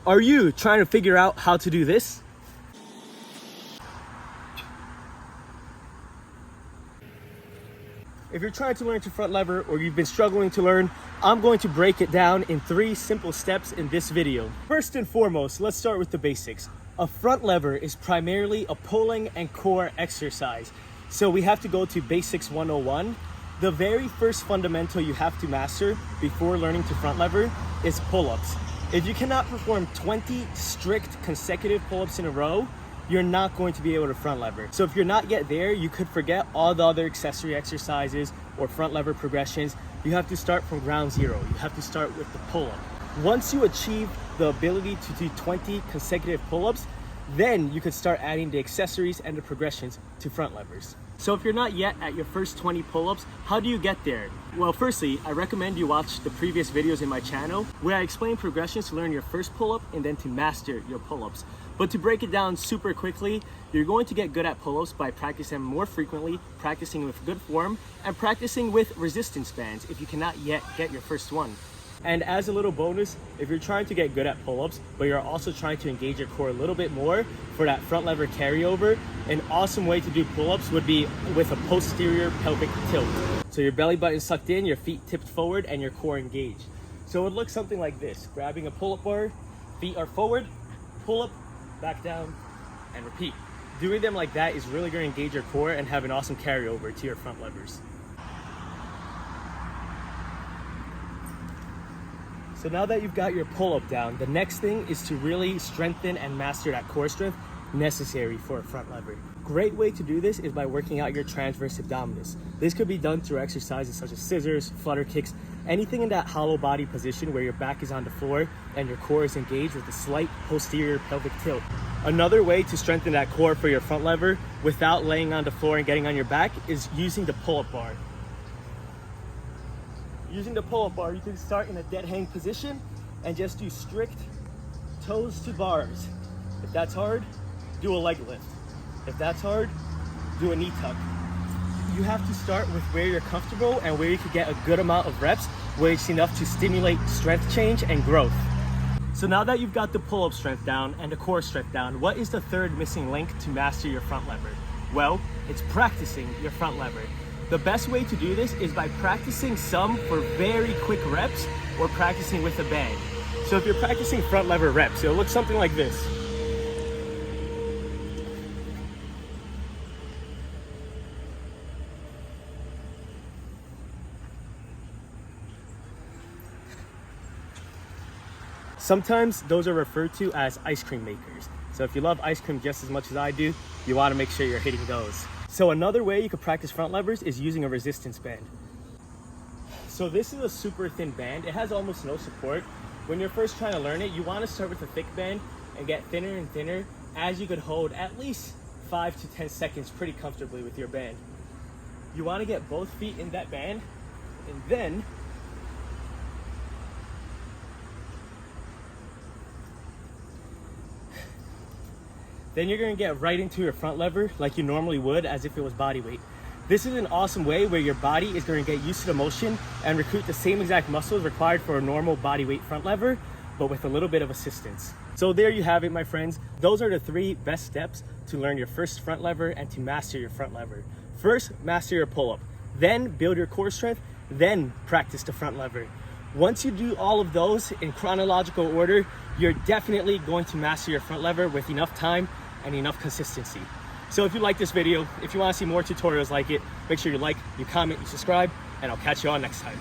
Are you trying to figure out how to do this? If you're trying to learn to front lever or you've been struggling to learn, I'm going to break it down in 3 simple steps in this video. First and foremost, let's start with the basics. A front lever is primarily a pulling and core exercise. So we have to go to Basics 101. The very first fundamental you have to master before learning to front lever is pull-ups. If you cannot perform 20 strict consecutive pull-ups in a row, you're not going to be able to front lever. So if you're not yet there, you could forget all the other accessory exercises or front lever progressions. You have to start from ground zero. You have to start with the pull-up. Once you achieve the ability to do 20 consecutive pull-ups, then you could start adding the accessories and the progressions to front levers. So if you're not yet at your first 20 pull-ups, how do you get there? Well, firstly, I recommend you watch the previous videos in my channel where I explain progressions to learn your first pull-up and then to master your pull-ups. But to break it down super quickly, you're going to get good at pull-ups by practicing more frequently, practicing with good form, and practicing with resistance bands if you cannot yet get your first one. And as a little bonus, if you're trying to get good at pull-ups, but you're also trying to engage your core a little bit more for that front lever carryover, an awesome way to do pull-ups would be with a posterior pelvic tilt. So your belly button sucked in, your feet tipped forward, and your core engaged. So it would look something like this. Grabbing a pull-up bar, feet are forward, pull up, back down, and repeat. Doing them like that is really going to engage your core and have an awesome carryover to your front levers. So now that you've got your pull-up down, the next thing is to really strengthen and master that core strength necessary for a front lever. Great way to do this is by working out your transverse abdominis. This could be done through exercises such as scissors, flutter kicks, anything in that hollow body position where your back is on the floor and your core is engaged with a slight posterior pelvic tilt. Another way to strengthen that core for your front lever without laying on the floor and getting on your back is using the pull-up bar. Using the pull-up bar, you can start in a dead hang position and just do strict toes to bars. If that's hard, do a leg lift. If that's hard, do a knee tuck. You have to start with where you're comfortable and where you can get a good amount of reps, where it's enough to stimulate strength change and growth. So now that you've got the pull-up strength down and the core strength down, what is the third missing link to master your front lever? Well, it's practicing your front lever. The best way to do this is by practicing some for very quick reps or practicing with a band. So if you're practicing front lever reps, it'll look something like this. Sometimes those are referred to as ice cream makers. So if you love ice cream just as much as I do, you want to make sure you're hitting those. So another way you could practice front levers is using a resistance band. So this is a super thin band. It has almost no support. When you're first trying to learn it, you want to start with a thick band and get thinner and thinner as you could hold at least 5 to 10 seconds pretty comfortably with your band. You want to get both feet in that band and then you're going to get right into your front lever like you normally would as if it was body weight. This is an awesome way where your body is going to get used to the motion and recruit the same exact muscles required for a normal body weight front lever, but with a little bit of assistance. So there you have it, my friends. Those are the 3 best steps to learn your first front lever and to master your front lever. First, master your pull-up, then build your core strength, then practice the front lever. Once you do all of those in chronological order, you're definitely going to master your front lever with enough time and enough consistency. So if you like this video, if you want to see more tutorials like it, make sure you like, you comment, you subscribe, and I'll catch you on next time.